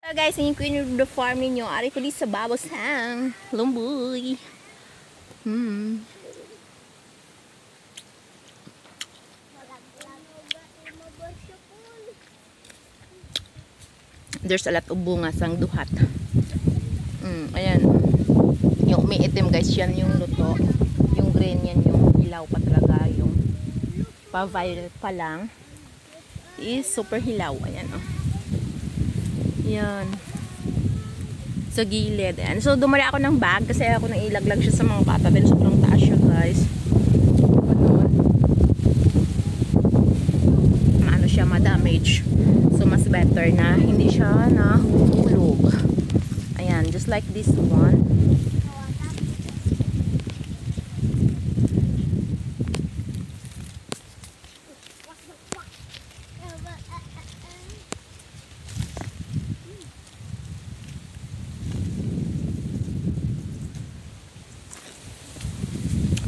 Hello guys, yung queen of the farm ninyo. Ari ko di sa babosang lumboy. There's a lot of bunga sang duhat. Ayan. Yung may itim guys, yan yung luto. Yung green yan, yung hilaw pa talaga. Yung pa-violet pa lang is super hilaw. Ayan oh. Yan. Sa gilid. Ayan. So, dumali ako ng bag kasi ako nang ilaglag siya sa mga bata. Then, sobrang taas siya, guys. Ano siya, ma-damage. So, mas better na hindi siya nahuhulog. Ayan. Just like this one.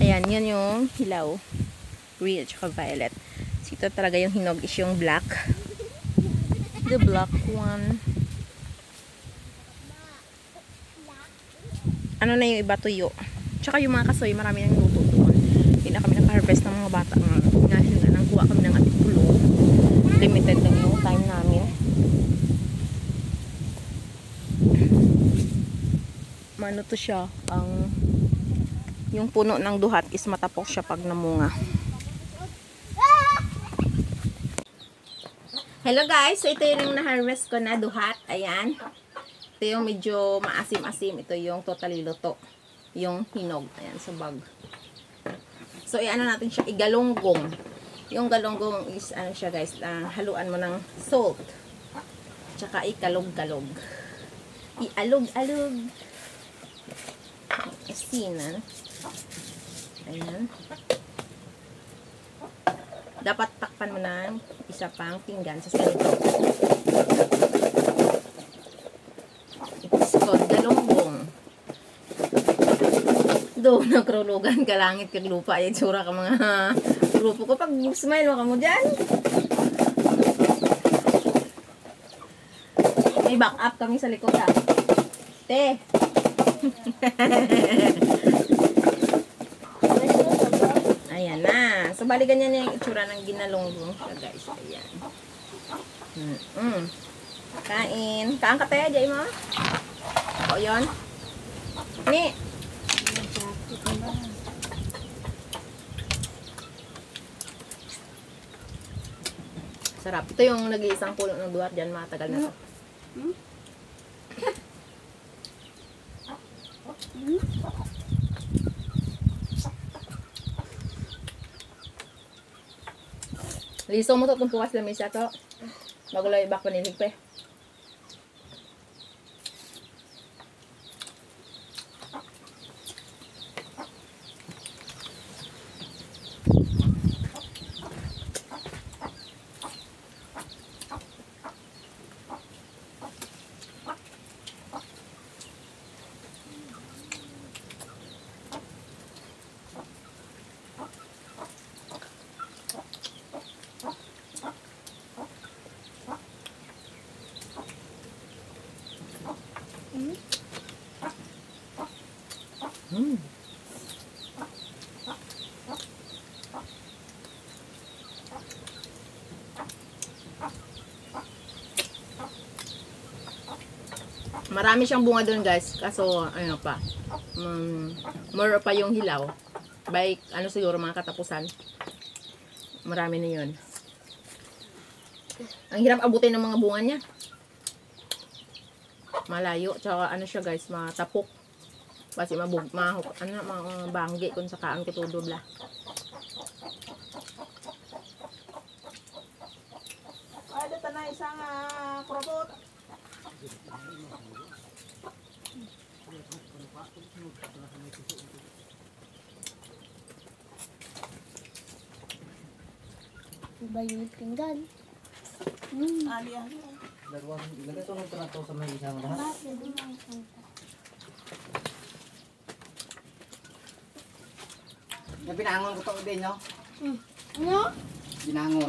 Ayan, yun yung hilaw. Green at saka violet. So, ito talaga yung hinog is yung black. The black one. Ano na yung iba tuyo. Tsaka yung mga kasoy, marami nang luto doon. Hindi na kami naka-harvest ng mga bata. Ngayon nga, nangkuha kami ng ating pulo. Limited lang yung time namin. Mano to siya, yung puno ng duhat is matapok siya pag namunga. Hello guys! So ito yung na-harvest ko na duhat. Ayan. Ito yung medyo maasim-asim. Ito yung totally luto. Yung hinog. Ayan, sa bag. So i-ano natin siya, igalonggong. Yung galonggong is ano siya guys, haluan mo ng salt. Tsaka ikalog-kalog. I-alog-alog. Asinan. Ayan. Dapat takpan mo ng isa pang pinggan sa ganito. It's called galonggong. Doon, nagrulugan ka langit kag lupa. Ay, tsura ka mga grupo ko. Pag smile mo ka mo dyan. May back up kami sa likod ha. Te! Ayan na. So, bali ganyan yung itsura ng ginalonggong siya, guys. Ayan. Kain. Kaan ka tayo, Jay mo? O, yun. Ni. Sarap. Ito yung nag-iisang puno ng duhat dyan. Matagal na to. Liso mo to itong pukas lang misa to. Magulay bak panilig pa eh. Marami siyang bunga doon guys. Kaso ano pa. More pa yung hilaw. By ano siguro mga katapusan. Marami na yun. Ang hirap abutin ng mga bunga niya. Malayo. Tsaka ano siya guys, matapok. Kasi mga banggi kung saka ang kitudobla. Ay, dito na isang krobot. Iba yung pinggan. Ali-ali. Dalawang ilagay ito ng trato sa may isang lahat. Yung pinangon ko ito din, no? Ano? Binangon.